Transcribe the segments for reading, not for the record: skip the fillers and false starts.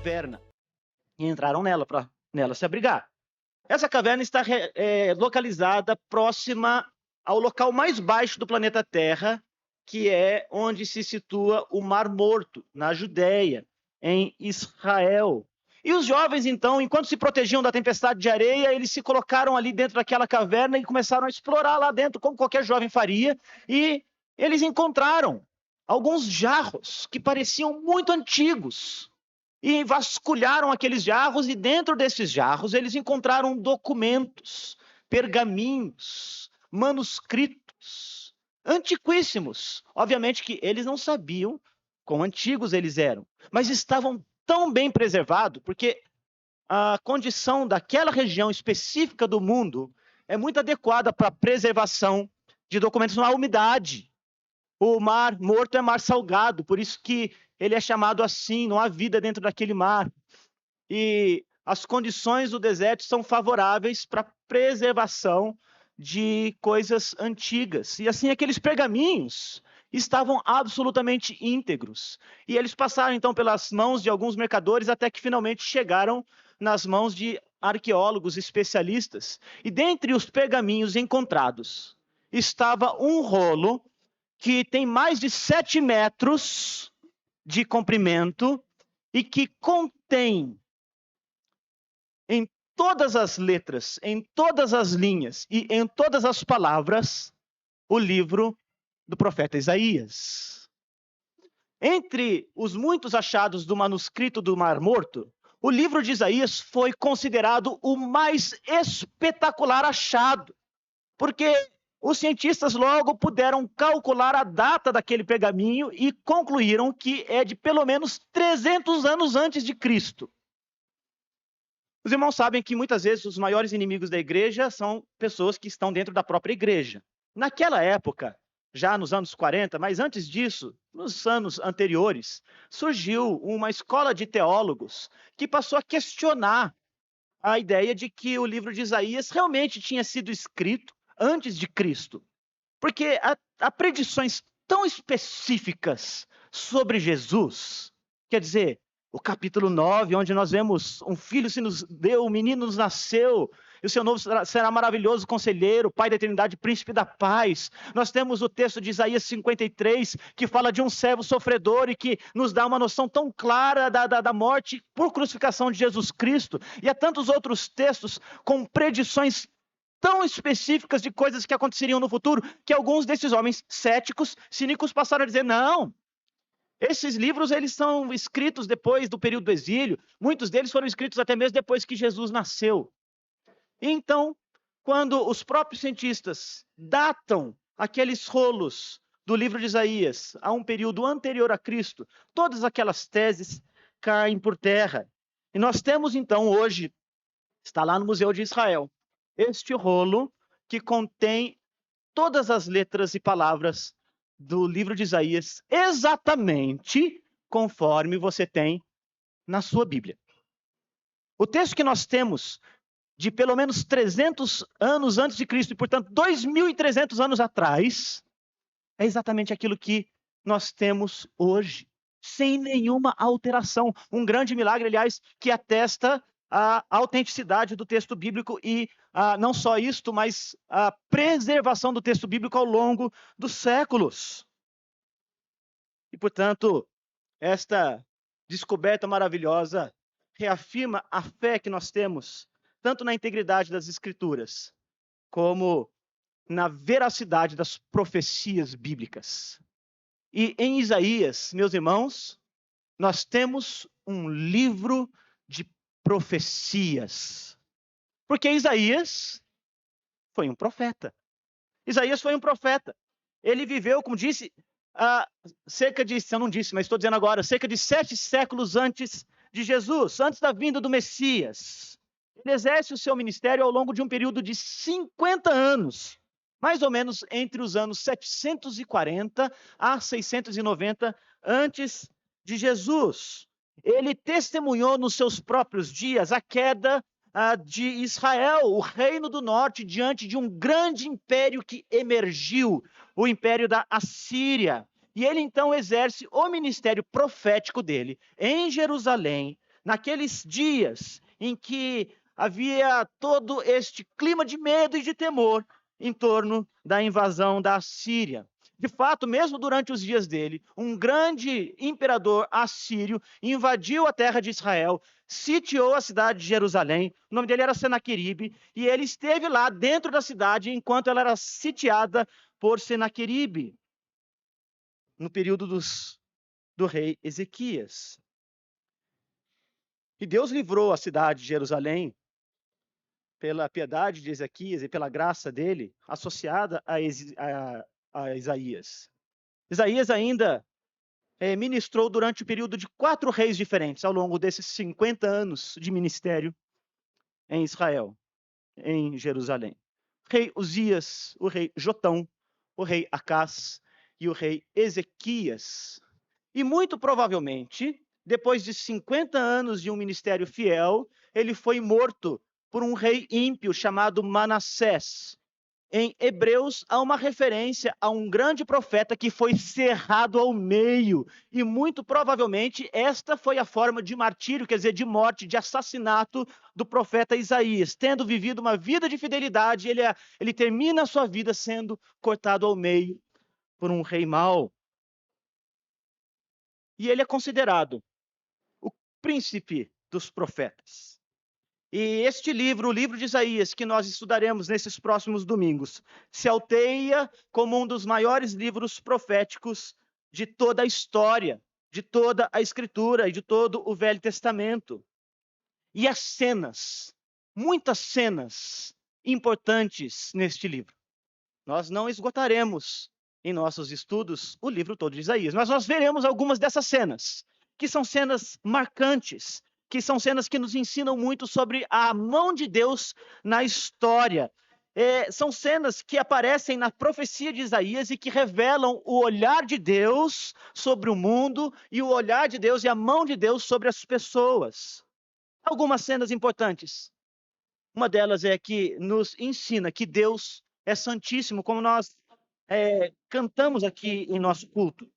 caverna e entraram nela para nela se abrigar. Essa caverna está localizada próxima ao local mais baixo do planeta Terra, que é onde se situa o Mar Morto, na Judéia, em Israel. E os jovens, então, enquanto se protegiam da tempestade de areia, eles se colocaram ali dentro daquela caverna e começaram a explorar lá dentro, como qualquer jovem faria, e eles encontraram alguns jarros que pareciam muito antigos. E vasculharam aqueles jarros, e dentro desses jarros eles encontraram documentos, pergaminhos, manuscritos, antiquíssimos. Obviamente que eles não sabiam quão antigos eles eram, mas estavam tão bem preservados, porque a condição daquela região específica do mundo é muito adequada para a preservação de documentos na umidade. O Mar Morto é mar salgado, por isso que ele é chamado assim, não há vida dentro daquele mar. E as condições do deserto são favoráveis para a preservação de coisas antigas. E assim, aqueles pergaminhos estavam absolutamente íntegros. E eles passaram, então, pelas mãos de alguns mercadores até que finalmente chegaram nas mãos de arqueólogos especialistas. E dentre os pergaminhos encontrados estava um rolo que tem mais de 7 metros de comprimento e que contém em todas as letras, em todas as linhas e em todas as palavras o livro do profeta Isaías. Entre os muitos achados do manuscrito do Mar Morto, o livro de Isaías foi considerado o mais espetacular achado, porque os cientistas logo puderam calcular a data daquele pergaminho e concluíram que é de pelo menos 300 anos antes de Cristo. Os irmãos sabem que muitas vezes os maiores inimigos da igreja são pessoas que estão dentro da própria igreja. Naquela época, já nos anos 40, mas antes disso, nos anos anteriores, surgiu uma escola de teólogos que passou a questionar a ideia de que o livro de Isaías realmente tinha sido escrito antes de Cristo. Porque há predições tão específicas sobre Jesus, quer dizer, o capítulo 9, onde nós vemos um filho se nos deu, um menino nos nasceu, e o seu nome será maravilhoso conselheiro, pai da eternidade, príncipe da paz. Nós temos o texto de Isaías 53, que fala de um servo sofredor e que nos dá uma noção tão clara da morte por crucificação de Jesus Cristo. E há tantos outros textos com predições tão específicas de coisas que aconteceriam no futuro, que alguns desses homens céticos, cínicos, passaram a dizer, não, esses livros eles são escritos depois do período do exílio, muitos deles foram escritos até mesmo depois que Jesus nasceu. E então, quando os próprios cientistas datam aqueles rolos do livro de Isaías a um período anterior a Cristo, todas aquelas teses caem por terra. E nós temos então hoje, está lá no Museu de Israel, este rolo que contém todas as letras e palavras do livro de Isaías, exatamente conforme você tem na sua Bíblia. O texto que nós temos de pelo menos 300 anos antes de Cristo, e portanto 2.300 anos atrás, é exatamente aquilo que nós temos hoje, sem nenhuma alteração. Um grande milagre, aliás, que atesta a autenticidade do texto bíblico e não só isto, mas a preservação do texto bíblico ao longo dos séculos. E, portanto, esta descoberta maravilhosa reafirma a fé que nós temos, tanto na integridade das Escrituras, como na veracidade das profecias bíblicas. E em Isaías, meus irmãos, nós temos um livro de profecias. Porque Isaías foi um profeta. Isaías foi um profeta. Ele viveu, como disse, cerca de, se eu não disse, mas estou dizendo agora, cerca de 7 séculos antes de Jesus, antes da vinda do Messias. Ele exerce o seu ministério ao longo de um período de 50 anos, mais ou menos entre os anos 740 a 690 antes de Jesus. Ele testemunhou nos seus próprios dias a queda de Israel, o reino do norte, diante de um grande império que emergiu, o império da Assíria. E ele então exerce o ministério profético dele em Jerusalém, naqueles dias em que havia todo este clima de medo e de temor em torno da invasão da Assíria. De fato, mesmo durante os dias dele, um grande imperador assírio invadiu a terra de Israel, sitiou a cidade de Jerusalém, o nome dele era Senaqueribe, e ele esteve lá dentro da cidade enquanto ela era sitiada por Senaqueribe, no período do rei Ezequias. E Deus livrou a cidade de Jerusalém pela piedade de Ezequias e pela graça dele, associada a Isaías. Isaías ainda ministrou durante o período de 4 reis diferentes, ao longo desses 50 anos de ministério em Israel, em Jerusalém. O rei Uzias, o rei Jotão, o rei Acás e o rei Ezequias. E muito provavelmente, depois de 50 anos de um ministério fiel, ele foi morto por um rei ímpio chamado Manassés. Em Hebreus, há uma referência a um grande profeta que foi cerrado ao meio. E muito provavelmente esta foi a forma de martírio, quer dizer, de morte, de assassinato do profeta Isaías. Tendo vivido uma vida de fidelidade, ele termina a sua vida sendo cortado ao meio por um rei mau. E ele é considerado o príncipe dos profetas. E este livro, o livro de Isaías, que nós estudaremos nesses próximos domingos, se alteia como um dos maiores livros proféticos de toda a história, de toda a Escritura e de todo o Velho Testamento. E as cenas, muitas cenas importantes neste livro. Nós não esgotaremos em nossos estudos o livro todo de Isaías, mas nós veremos algumas dessas cenas, que são cenas marcantes, que são cenas que nos ensinam muito sobre a mão de Deus na história. São cenas que aparecem na profecia de Isaías e que revelam o olhar de Deus sobre o mundo e o olhar de Deus e a mão de Deus sobre as pessoas. Algumas cenas importantes. Uma delas é que nos ensina que Deus é santíssimo, como nós cantamos aqui em nosso culto.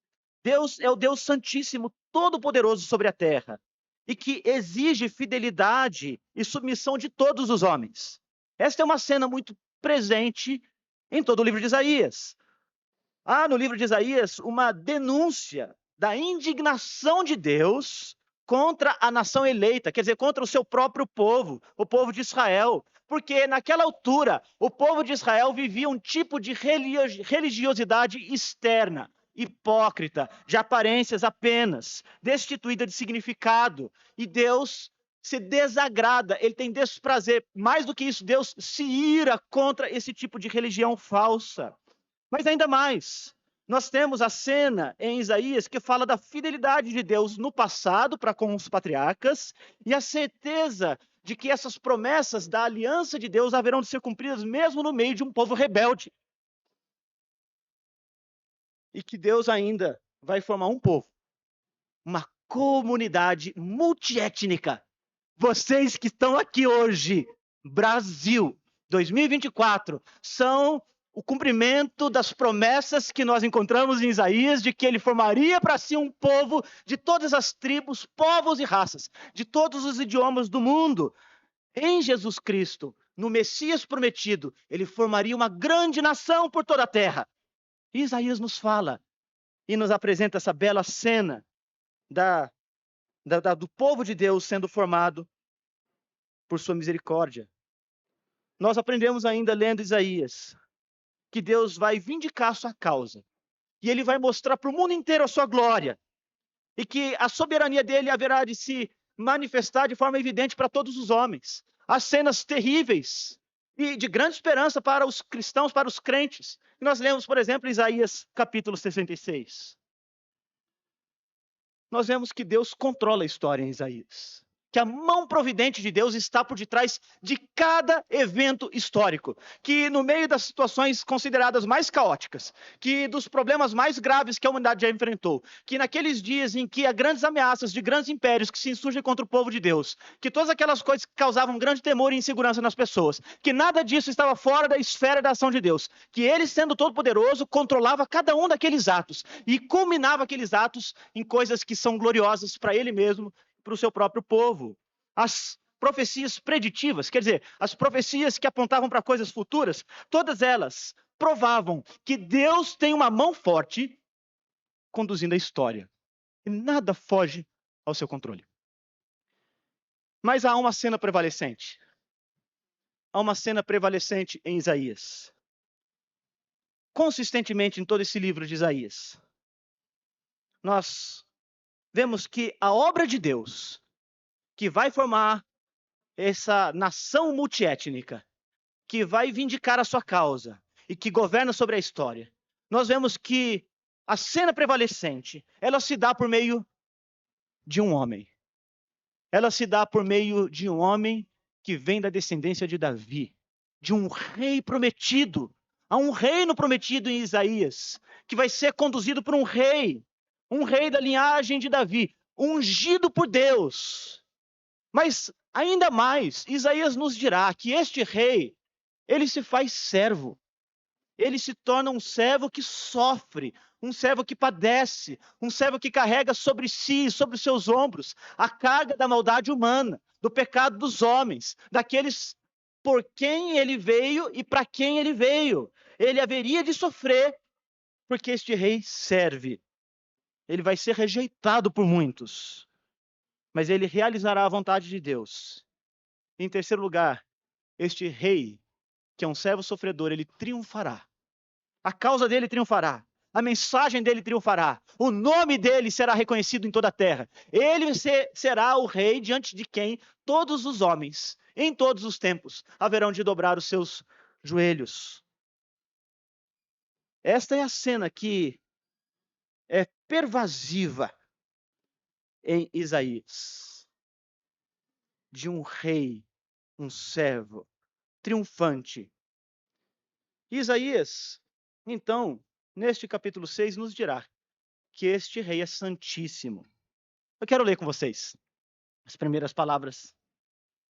Deus é o Deus santíssimo, todo-poderoso sobre a terra, e que exige fidelidade e submissão de todos os homens. Esta é uma cena muito presente em todo o livro de Isaías. Há no livro de Isaías uma denúncia da indignação de Deus contra a nação eleita, quer dizer, contra o seu próprio povo, o povo de Israel. Porque naquela altura, o povo de Israel vivia um tipo de religiosidade externa, hipócrita, de aparências apenas, destituída de significado. E Deus se desagrada, ele tem desprazer. Mais do que isso, Deus se ira contra esse tipo de religião falsa. Mas ainda mais, nós temos a cena em Isaías que fala da fidelidade de Deus no passado para com os patriarcas e a certeza de que essas promessas da aliança de Deus haverão de ser cumpridas mesmo no meio de um povo rebelde. E que Deus ainda vai formar um povo, uma comunidade multiétnica. Vocês que estão aqui hoje, Brasil, 2024, são o cumprimento das promessas que nós encontramos em Isaías, de que ele formaria para si um povo de todas as tribos, povos e raças, de todos os idiomas do mundo. Em Jesus Cristo, no Messias prometido, ele formaria uma grande nação por toda a terra. E Isaías nos fala e nos apresenta essa bela cena do povo de Deus sendo formado por sua misericórdia. Nós aprendemos ainda lendo Isaías que Deus vai vindicar sua causa. E ele vai mostrar para o mundo inteiro a sua glória. E que a soberania dele haverá de se manifestar de forma evidente para todos os homens. As cenas terríveis e de grande esperança para os cristãos, para os crentes. Nós lemos, por exemplo, Isaías capítulo 66. Nós vemos que Deus controla a história em Isaías. Que a mão providente de Deus está por detrás de cada evento histórico, que no meio das situações consideradas mais caóticas, que dos problemas mais graves que a humanidade já enfrentou, que naqueles dias em que há grandes ameaças de grandes impérios que se insurgem contra o povo de Deus, que todas aquelas coisas que causavam grande temor e insegurança nas pessoas, que nada disso estava fora da esfera da ação de Deus, que ele, sendo todo-poderoso, controlava cada um daqueles atos e culminava aqueles atos em coisas que são gloriosas para ele mesmo, para o seu próprio povo. As profecias preditivas, quer dizer, as profecias que apontavam para coisas futuras, todas elas provavam que Deus tem uma mão forte conduzindo a história. E nada foge ao seu controle. Mas há uma cena prevalecente. Há uma cena prevalecente em Isaías. Consistentemente em todo esse livro de Isaías, nós vemos que a obra de Deus, que vai formar essa nação multiétnica, que vai vindicar a sua causa e que governa sobre a história, nós vemos que a cena prevalecente, ela se dá por meio de um homem. Ela se dá por meio de um homem que vem da descendência de Davi, de um rei prometido. Há um reino prometido em Isaías, que vai ser conduzido por um rei da linhagem de Davi, ungido por Deus. Mas ainda mais, Isaías nos dirá que este rei, ele se faz servo. Ele se torna um servo que sofre, um servo que padece, um servo que carrega sobre si, sobre os seus ombros, a carga da maldade humana, do pecado dos homens, daqueles por quem ele veio e para quem ele veio. Ele haveria de sofrer, porque este rei serve. Ele vai ser rejeitado por muitos, mas ele realizará a vontade de Deus. Em terceiro lugar, este rei, que é um servo sofredor, ele triunfará. A causa dele triunfará. A mensagem dele triunfará. O nome dele será reconhecido em toda a terra. Ele será o rei diante de quem todos os homens, em todos os tempos, haverão de dobrar os seus joelhos. Esta é a cena que é pervasiva em Isaías. De um rei, um servo, triunfante. Isaías, então, neste capítulo 6, nos dirá que este rei é santíssimo. Eu quero ler com vocês as primeiras palavras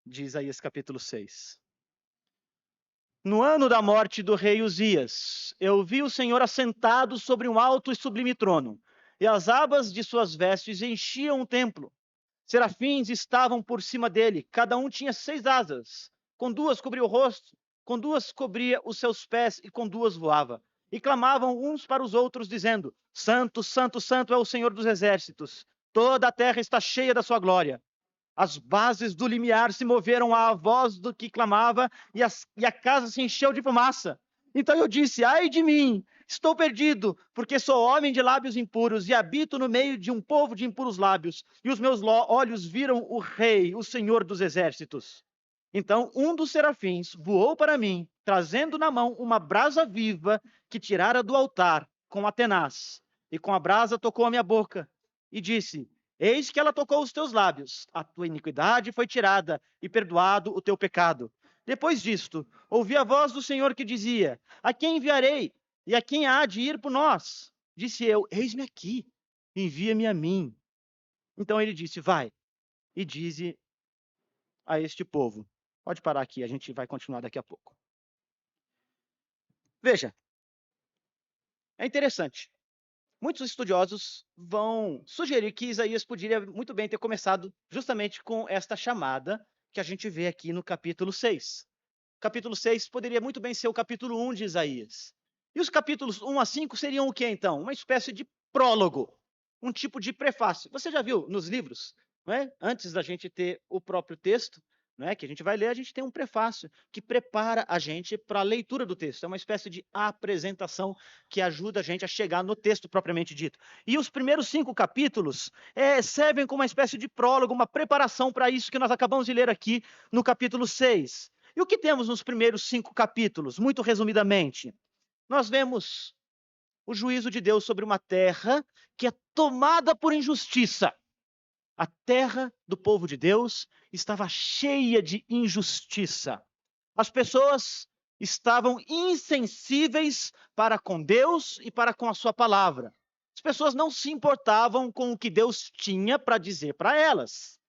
de Isaías capítulo 6. No ano da morte do rei Uzias, eu vi o Senhor assentado sobre um alto e sublime trono, e as abas de suas vestes enchiam o templo. Serafins estavam por cima dele, cada um tinha 6 asas, com 2 cobria o rosto, com 2 cobria os seus pés e com 2 voava. E clamavam uns para os outros, dizendo: Santo, Santo, Santo é o Senhor dos exércitos, toda a terra está cheia da sua glória. As bases do limiar se moveram à voz do que clamava, e a casa se encheu de fumaça. Então eu disse: ai de mim, estou perdido, porque sou homem de lábios impuros e habito no meio de um povo de impuros lábios, e os meus olhos viram o Rei, o Senhor dos exércitos. Então um dos serafins voou para mim, trazendo na mão uma brasa viva que tirara do altar com a tenaz, e com a brasa tocou a minha boca, e disse: eis que ela tocou os teus lábios, a tua iniquidade foi tirada, e perdoado o teu pecado. Depois disto, ouvi a voz do Senhor que dizia: a quem enviarei? E a quem há de ir por nós? Disse eu: eis-me aqui, envia-me a mim. Então ele disse: vai, e dize a este povo. Pode parar aqui, a gente vai continuar daqui a pouco. Veja, é interessante. Muitos estudiosos vão sugerir que Isaías poderia muito bem ter começado justamente com esta chamada que a gente vê aqui no capítulo 6. Capítulo 6 poderia muito bem ser o capítulo 1 de Isaías. E os capítulos 1 a 5 seriam o que então? Uma espécie de prólogo, um tipo de prefácio. Você já viu nos livros, não é? Antes da gente ter o próprio texto, não é? Que a gente vai ler, a gente tem um prefácio que prepara a gente para a leitura do texto. É uma espécie de apresentação que ajuda a gente a chegar no texto propriamente dito. E os primeiros 5 capítulos servem como uma espécie de prólogo, uma preparação para isso que nós acabamos de ler aqui no capítulo 6. E o que temos nos primeiros 5 capítulos? Muito resumidamente, nós vemos o juízo de Deus sobre uma terra que é tomada por injustiça. A terra do povo de Deus estava cheia de injustiça. As pessoas estavam insensíveis para com Deus e para com a sua palavra. As pessoas não se importavam com o que Deus tinha para dizer para elas.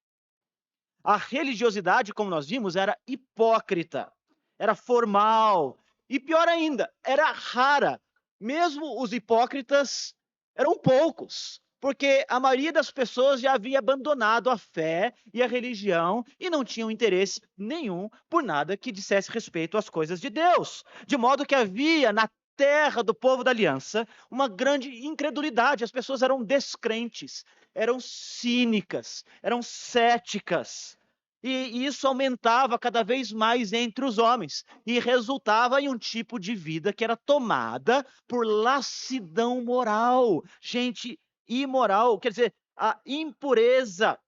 A religiosidade, como nós vimos, era hipócrita, era formal e, pior ainda, era rara. Mesmo os hipócritas eram poucos, porque a maioria das pessoas já havia abandonado a fé e a religião e não tinham interesse nenhum por nada que dissesse respeito às coisas de Deus. De modo que havia na terra do povo da aliança uma grande incredulidade. As pessoas eram descrentes, eram cínicas, eram céticas. E isso aumentava cada vez mais entre os homens e resultava em um tipo de vida que era tomada por lassidão moral. Gente imoral, quer dizer, a impureza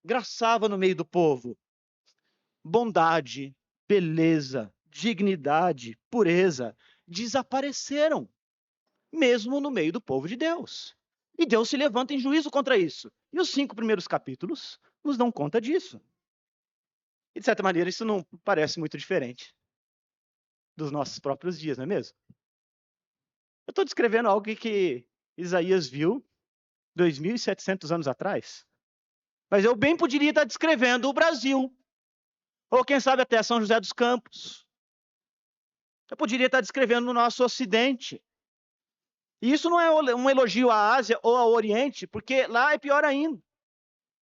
graçava no meio do povo. Bondade, beleza, dignidade, pureza desapareceram, mesmo no meio do povo de Deus. E Deus se levanta em juízo contra isso. E os 5 primeiros capítulos nos dão conta disso. E, de certa maneira, isso não parece muito diferente dos nossos próprios dias, não é mesmo? Eu estou descrevendo algo que Isaías viu 2.700 anos atrás. Mas eu bem poderia estar descrevendo o Brasil. Ou, quem sabe, até São José dos Campos. Eu poderia estar descrevendo o nosso Ocidente. E isso não é um elogio à Ásia ou ao Oriente, porque lá é pior ainda.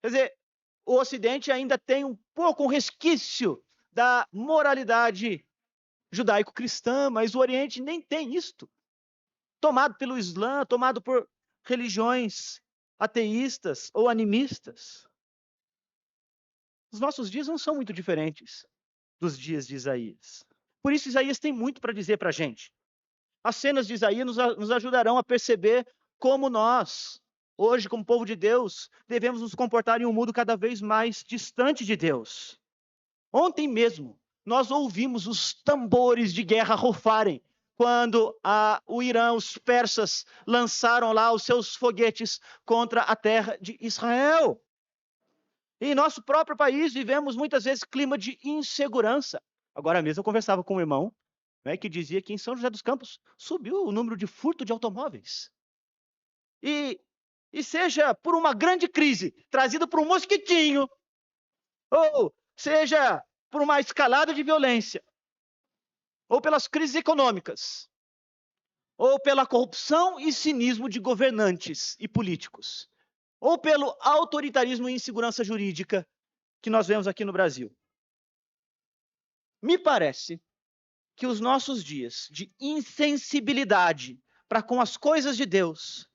Quer dizer, o Ocidente ainda tem um pouco, um resquício da moralidade judaico-cristã, mas o Oriente nem tem isto. Tomado pelo Islã, tomado por religiões ateístas ou animistas. Os nossos dias não são muito diferentes dos dias de Isaías. Por isso, Isaías tem muito para dizer para a gente. As cenas de Isaías nos ajudarão a perceber como nós, hoje, como povo de Deus, devemos nos comportar em um mundo cada vez mais distante de Deus. Ontem mesmo, nós ouvimos os tambores de guerra rufarem, quando o Irã, os persas, lançaram lá os seus foguetes contra a terra de Israel. E em nosso próprio país vivemos muitas vezes clima de insegurança. Agora mesmo eu conversava com um irmão, né, que dizia que em São José dos Campos subiu o número de furto de automóveis. E seja por uma grande crise trazida por um mosquitinho, ou seja por uma escalada de violência, ou pelas crises econômicas, ou pela corrupção e cinismo de governantes e políticos, ou pelo autoritarismo e insegurança jurídica que nós vemos aqui no Brasil. Me parece que os nossos dias de insensibilidade para com as coisas de Deus,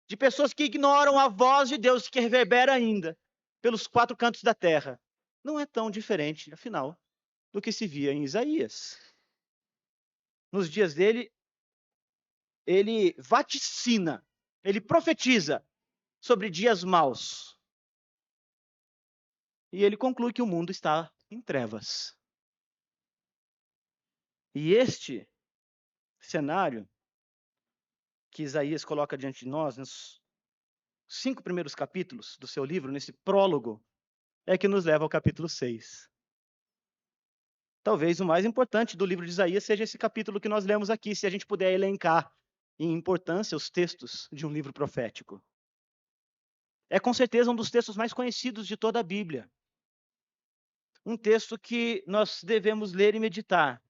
de pessoas que ignoram a voz de Deus que reverbera ainda pelos 4 cantos da terra, não é tão diferente, afinal, do que se via em Isaías. Nos dias dele, ele vaticina, ele profetiza sobre dias maus. E ele conclui que o mundo está em trevas. E este cenário que Isaías coloca diante de nós, nos 5 primeiros capítulos do seu livro, nesse prólogo, é que nos leva ao capítulo 6. Talvez o mais importante do livro de Isaías seja esse capítulo que nós lemos aqui, se a gente puder elencar em importância os textos de um livro profético. É com certeza um dos textos mais conhecidos de toda a Bíblia. Um texto que nós devemos ler e meditar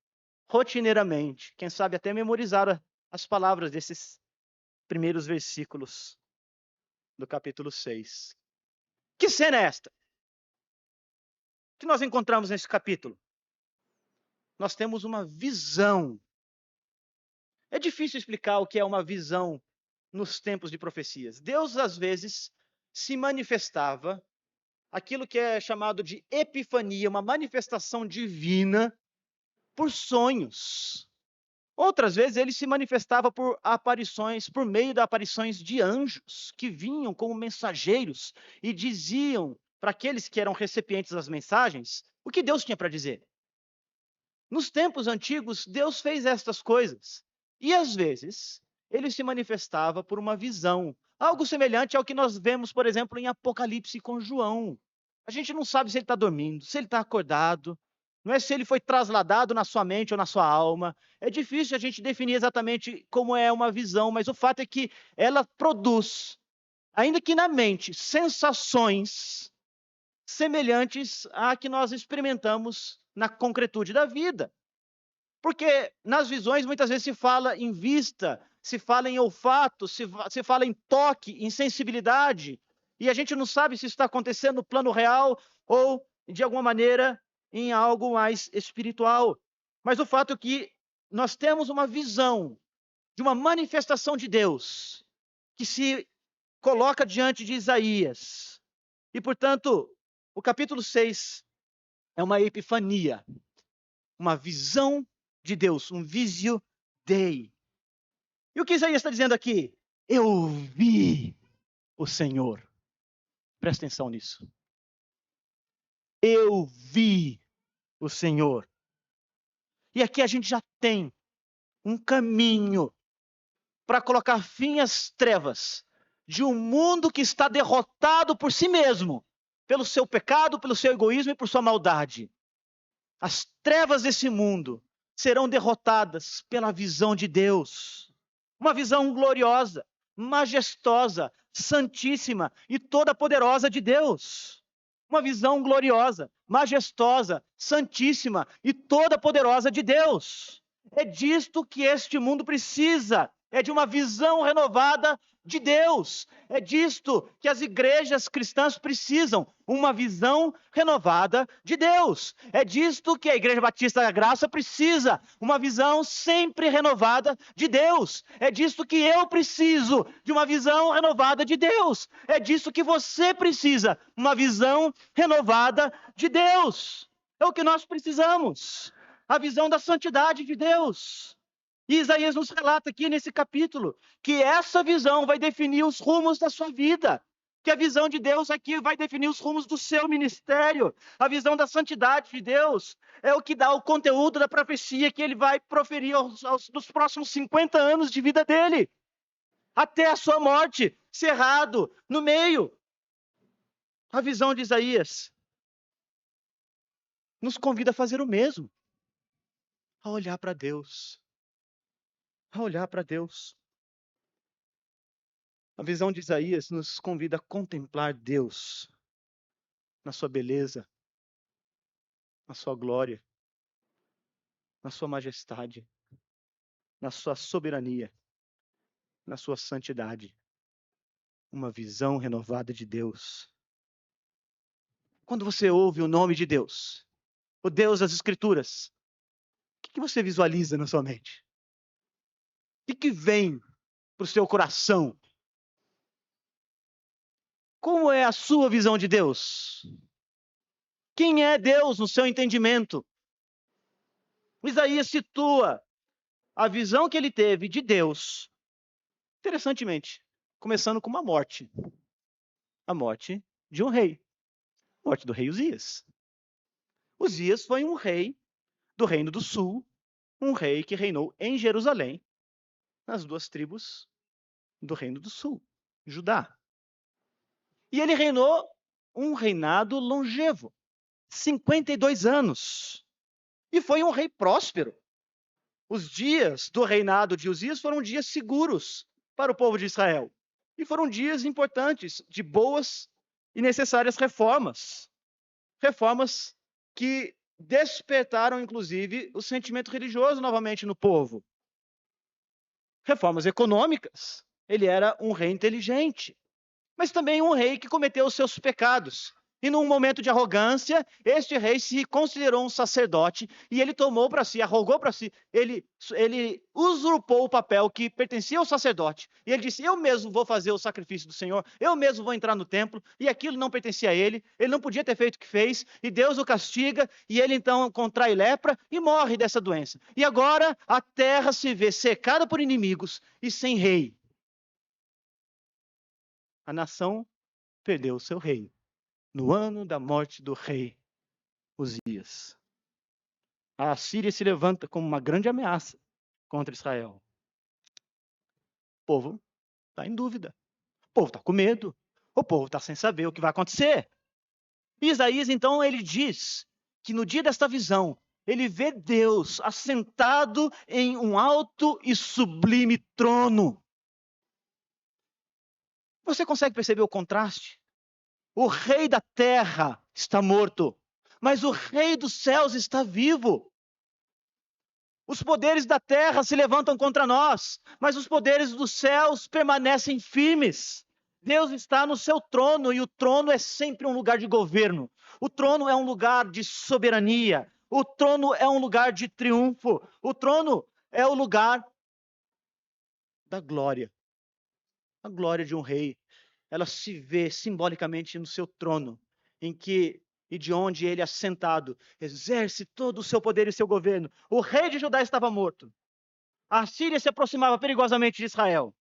rotineiramente, quem sabe até memorizar as palavras desses primeiros versículos do capítulo 6. Que cena é esta? O que nós encontramos nesse capítulo? Nós temos uma visão. É difícil explicar o que é uma visão nos tempos de profecias. Deus, às vezes, se manifestava, aquilo que é chamado de epifania, uma manifestação divina, por sonhos. Outras vezes ele se manifestava por aparições, por meio de aparições de anjos, que vinham como mensageiros e diziam para aqueles que eram recipientes das mensagens o que Deus tinha para dizer. Nos tempos antigos, Deus fez estas coisas. E às vezes, ele se manifestava por uma visão. Algo semelhante ao que nós vemos, por exemplo, em Apocalipse com João. A gente não sabe se ele está dormindo, se ele está acordado. Não é se ele foi trasladado na sua mente ou na sua alma. É difícil a gente definir exatamente como é uma visão, mas o fato é que ela produz, ainda que na mente, sensações semelhantes à que nós experimentamos na concretude da vida. Porque nas visões muitas vezes se fala em vista, se fala em olfato, se fala em toque, em sensibilidade, e a gente não sabe se isso está acontecendo no plano real ou, de alguma maneira, em algo mais espiritual. Mas o fato é que nós temos uma visão de uma manifestação de Deus que se coloca diante de Isaías. E, portanto, o capítulo 6 é uma epifania, uma visão de Deus, um visio Dei. E o que Isaías está dizendo aqui? Eu vi o Senhor. Presta atenção nisso. Eu vi o Senhor. E aqui a gente já tem um caminho para colocar fim às trevas de um mundo que está derrotado por si mesmo, pelo seu pecado, pelo seu egoísmo e por sua maldade. As trevas desse mundo serão derrotadas pela visão de Deus. Uma visão gloriosa, majestosa, santíssima e toda poderosa de Deus. Uma visão gloriosa, majestosa, santíssima e toda poderosa de Deus. É disto que este mundo precisa. É de uma visão renovada de Deus. É disto que as igrejas cristãs precisam, uma visão renovada de Deus. É disto que a Igreja Batista da Graça precisa, uma visão sempre renovada de Deus. É disto que eu preciso, de uma visão renovada de Deus. É disto que você precisa, uma visão renovada de Deus. É o que nós precisamos, a visão da santidade de Deus. E Isaías nos relata aqui nesse capítulo que essa visão vai definir os rumos da sua vida, que a visão de Deus aqui vai definir os rumos do seu ministério. A visão da santidade de Deus é o que dá o conteúdo da profecia que ele vai proferir nos próximos 50 anos de vida dele, até a sua morte, cerrado no meio. A visão de Isaías nos convida a fazer o mesmo, a olhar para Deus. A olhar para Deus. A visão de Isaías nos convida a contemplar Deus na sua beleza, na sua glória, na sua majestade, na sua soberania, na sua santidade. Uma visão renovada de Deus. Quando você ouve o nome de Deus, o Deus das Escrituras, o que você visualiza na sua mente? O que vem para o seu coração? Como é a sua visão de Deus? Quem é Deus no seu entendimento? Isaías situa a visão que ele teve de Deus, interessantemente, começando com uma morte. A morte de um rei. A morte do rei Uzias. Uzias foi um rei do Reino do Sul, um rei que reinou em Jerusalém, nas duas tribos do Reino do Sul, Judá. E ele reinou um reinado longevo, 52 anos. E foi um rei próspero. Os dias do reinado de Uzias foram dias seguros para o povo de Israel. E foram dias importantes, de boas e necessárias reformas. Reformas que despertaram, inclusive, o sentimento religioso novamente no povo. Reformas econômicas. Ele era um rei inteligente, mas também um rei que cometeu os seus pecados. E num momento de arrogância, este rei se considerou um sacerdote e ele tomou para si, arrogou para si, ele usurpou o papel que pertencia ao sacerdote. E ele disse, eu mesmo vou fazer o sacrifício do Senhor, eu mesmo vou entrar no templo, e aquilo não pertencia a ele não podia ter feito o que fez, e Deus o castiga, e ele então contrai lepra e morre dessa doença. E agora a terra se vê cercada por inimigos e sem rei. A nação perdeu o seu rei no ano da morte do rei Uzias. A Assíria se levanta como uma grande ameaça contra Israel. O povo está em dúvida. O povo está com medo. O povo está sem saber o que vai acontecer. E Isaías, então, ele diz que no dia desta visão, ele vê Deus assentado em um alto e sublime trono. Você consegue perceber o contraste? O rei da terra está morto, mas o rei dos céus está vivo. Os poderes da terra se levantam contra nós, mas os poderes dos céus permanecem firmes. Deus está no seu trono, e o trono é sempre um lugar de governo. O trono é um lugar de soberania. O trono é um lugar de triunfo. O trono é o lugar da glória. A glória de um rei, ela se vê simbolicamente no seu trono, em que e de onde ele assentado exerce todo o seu poder e seu governo. O rei de Judá estava morto. A Síria se aproximava perigosamente de Israel.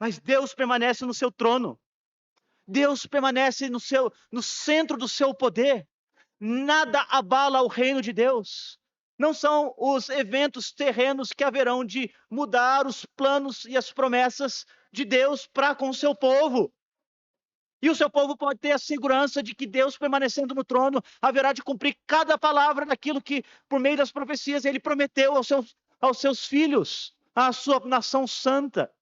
Mas Deus permanece no seu trono. Deus permanece no centro do seu poder. Nada abala o reino de Deus. Não são os eventos terrenos que haverão de mudar os planos e as promessas de Deus para com o seu povo. E o seu povo pode ter a segurança de que Deus, permanecendo no trono, haverá de cumprir cada palavra daquilo que, por meio das profecias, ele prometeu aos seus filhos, à sua nação santa.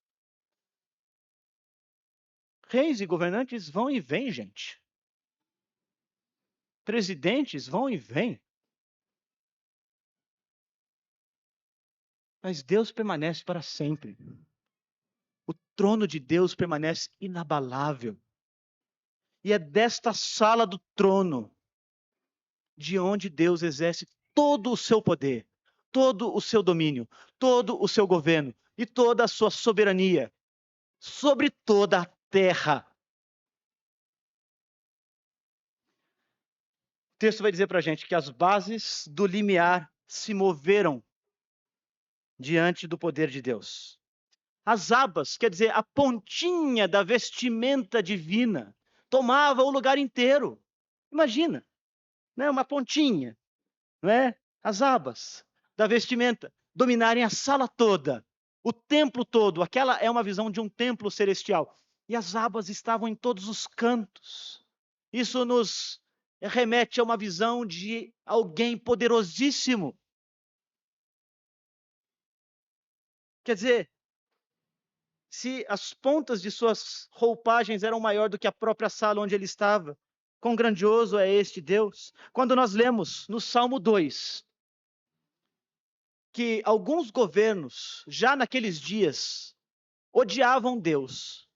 Reis e governantes vão e vêm, gente. Presidentes vão e vêm. Mas Deus permanece para sempre. O trono de Deus permanece inabalável. E é desta sala do trono de onde Deus exerce todo o seu poder, todo o seu domínio, todo o seu governo e toda a sua soberania sobre toda a terra. O texto vai dizer para a gente que as bases do limiar se moveram diante do poder de Deus. As abas, quer dizer, a pontinha da vestimenta divina, tomava o lugar inteiro. Imagina, né? Uma pontinha, não é? As abas da vestimenta dominarem a sala toda, o templo todo. Aquela é uma visão de um templo celestial. E as abas estavam em todos os cantos. Isso nos remete a uma visão de alguém poderosíssimo. Quer dizer, se as pontas de suas roupagens eram maior do que a própria sala onde ele estava, quão grandioso é este Deus. Quando nós lemos no Salmo 2, que alguns governos, já naqueles dias, odiavam Deus,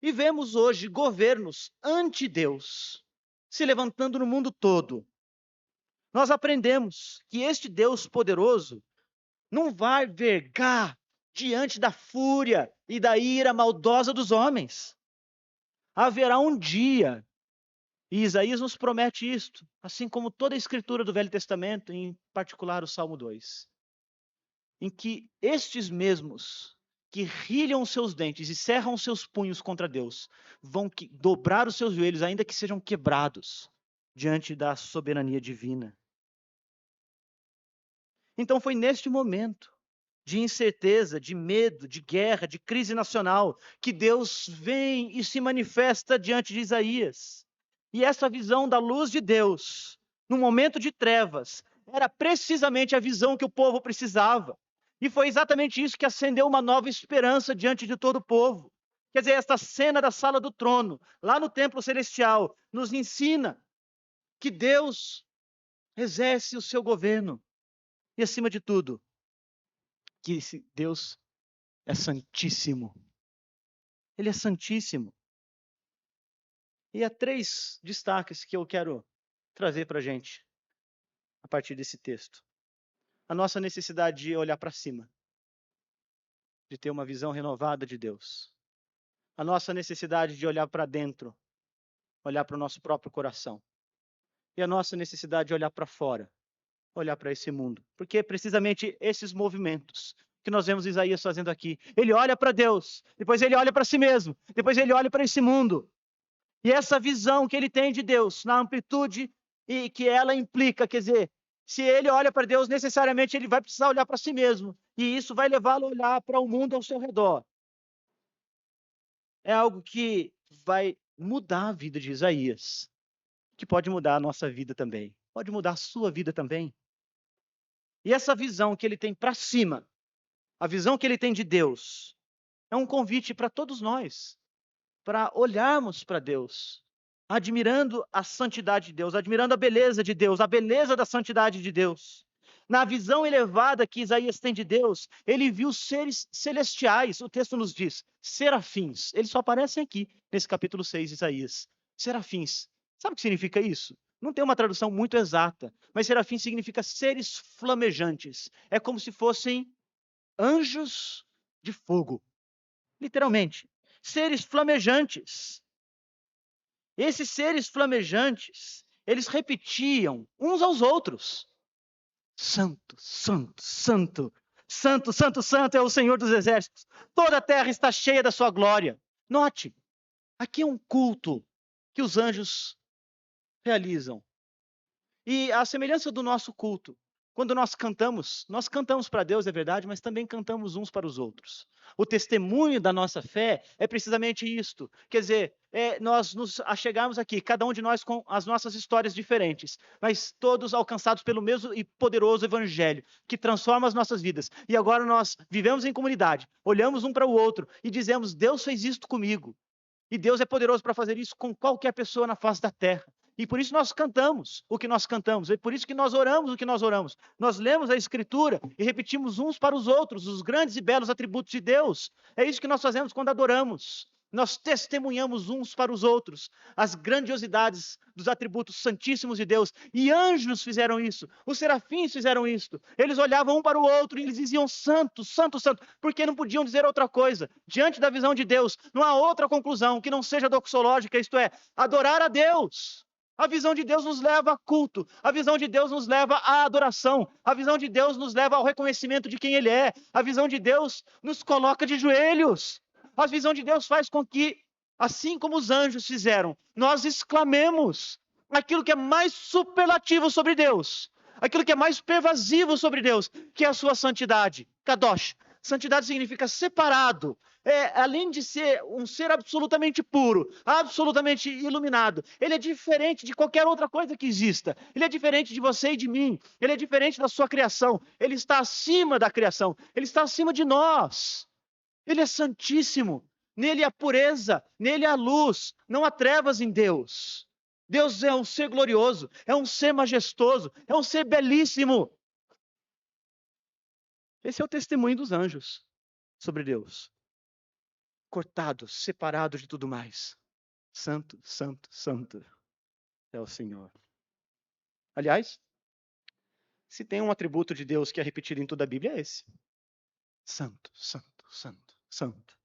e vemos hoje governos anti-Deus se levantando no mundo todo, nós aprendemos que este Deus poderoso não vai vergar diante da fúria e da ira maldosa dos homens. Haverá um dia, e Isaías nos promete isto, assim como toda a escritura do Velho Testamento, em particular o Salmo 2, em que estes mesmos que rilham os seus dentes e cerram os seus punhos contra Deus, vão dobrar os seus joelhos, ainda que sejam quebrados, diante da soberania divina. Então foi neste momento de incerteza, de medo, de guerra, de crise nacional, que Deus vem e se manifesta diante de Isaías. E essa visão da luz de Deus, no momento de trevas, era precisamente a visão que o povo precisava. E foi exatamente isso que acendeu uma nova esperança diante de todo o povo. Quer dizer, esta cena da sala do trono, lá no templo celestial, nos ensina que Deus exerce o seu governo. E, acima de tudo, que Deus é santíssimo. Ele é santíssimo. E há 3 destaques que eu quero trazer para a gente, a partir desse texto. A nossa necessidade de olhar para cima, de ter uma visão renovada de Deus. A nossa necessidade de olhar para dentro, olhar para o nosso próprio coração. E a nossa necessidade de olhar para fora, olhar para esse mundo. Porque é precisamente esses movimentos que nós vemos Isaías fazendo aqui. Ele olha para Deus, depois ele olha para si mesmo, depois ele olha para esse mundo. E essa visão que ele tem de Deus, na amplitude e que ela implica, quer dizer, se ele olha para Deus, necessariamente ele vai precisar olhar para si mesmo. E isso vai levá-lo a olhar para o mundo ao seu redor. É algo que vai mudar a vida de Isaías, que pode mudar a nossa vida também. Pode mudar a sua vida também. E essa visão que ele tem para cima, a visão que ele tem de Deus, é um convite para todos nós, para olharmos para Deus, admirando a santidade de Deus, admirando a beleza de Deus, a beleza da santidade de Deus. Na visão elevada que Isaías tem de Deus, ele viu seres celestiais, o texto nos diz, serafins. Eles só aparecem aqui, nesse capítulo 6 de Isaías. Serafins. Sabe o que significa isso? Não tem uma tradução muito exata, mas serafim significa seres flamejantes. É como se fossem anjos de fogo. Literalmente. Seres flamejantes. Esses seres flamejantes, eles repetiam uns aos outros: Santo, santo, santo, santo, santo, santo é o Senhor dos exércitos. Toda a terra está cheia da sua glória. Note, aqui é um culto que os anjos realizam. E a semelhança do nosso culto, quando nós cantamos para Deus, é verdade, mas também cantamos uns para os outros. O testemunho da nossa fé é precisamente isto. Quer dizer, nós nos achegarmos aqui, cada um de nós com as nossas histórias diferentes, mas todos alcançados pelo mesmo e poderoso evangelho, que transforma as nossas vidas. E agora nós vivemos em comunidade, olhamos um para o outro e dizemos: Deus fez isto comigo. E Deus é poderoso para fazer isso com qualquer pessoa na face da terra. E por isso nós cantamos o que nós cantamos. É por isso que nós oramos o que nós oramos. Nós lemos a Escritura e repetimos uns para os outros os grandes e belos atributos de Deus. É isso que nós fazemos quando adoramos. Nós testemunhamos uns para os outros as grandiosidades dos atributos santíssimos de Deus. E anjos fizeram isso, os serafins fizeram isso. Eles olhavam um para o outro e eles diziam: Santo, Santo, Santo, porque não podiam dizer outra coisa. Diante da visão de Deus, não há outra conclusão que não seja doxológica, isto é, adorar a Deus. A visão de Deus nos leva a culto, a visão de Deus nos leva à adoração, a visão de Deus nos leva ao reconhecimento de quem Ele é, a visão de Deus nos coloca de joelhos. A visão de Deus faz com que, assim como os anjos fizeram, nós exclamemos aquilo que é mais superlativo sobre Deus, aquilo que é mais pervasivo sobre Deus, que é a sua santidade. Kadosh. Santidade significa separado. Além de ser um ser absolutamente puro, absolutamente iluminado, ele é diferente de qualquer outra coisa que exista. Ele é diferente de você e de mim. Ele é diferente da sua criação. Ele está acima da criação. Ele está acima de nós. Ele é santíssimo, nele há pureza, nele há luz, não há trevas em Deus. Deus é um ser glorioso, é um ser majestoso, é um ser belíssimo. Esse é o testemunho dos anjos sobre Deus. Cortados, separados de tudo mais. Santo, santo, santo é o Senhor. Aliás, se tem um atributo de Deus que é repetido em toda a Bíblia, é esse. Santo, santo, santo, santo.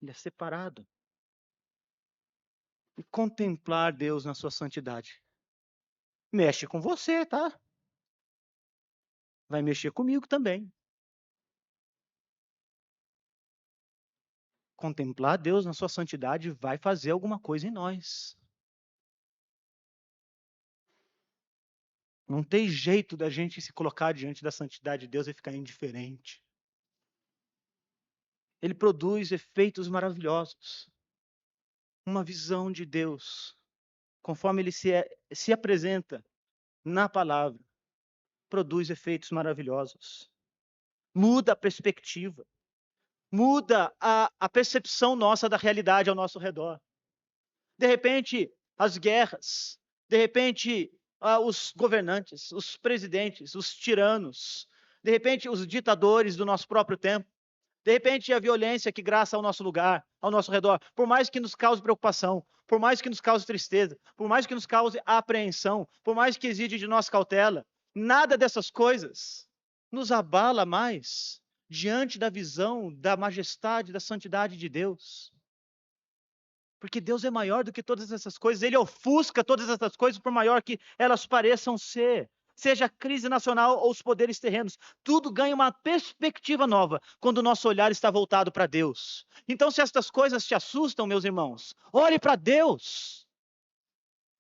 Ele é separado. E contemplar Deus na sua santidade mexe com você, tá? Vai mexer comigo também. Contemplar Deus na sua santidade vai fazer alguma coisa em nós. Não tem jeito da gente se colocar diante da santidade de Deus e ficar indiferente. Ele produz efeitos maravilhosos. Uma visão de Deus, conforme ele se apresenta na palavra, produz efeitos maravilhosos. Muda a perspectiva. Muda a percepção nossa da realidade ao nosso redor. De repente, as guerras, de repente, os governantes, os presidentes, os tiranos, de repente, os ditadores do nosso próprio tempo, de repente, a violência que graça ao nosso lugar, ao nosso redor, por mais que nos cause preocupação, por mais que nos cause tristeza, por mais que nos cause apreensão, por mais que exija de nós cautela, nada dessas coisas nos abala mais diante da visão da majestade, da santidade de Deus. Porque Deus é maior do que todas essas coisas, Ele ofusca todas essas coisas por maior que elas pareçam ser. Seja a crise nacional ou os poderes terrenos, tudo ganha uma perspectiva nova quando o nosso olhar está voltado para Deus. Então, se estas coisas te assustam, meus irmãos, olhe para Deus.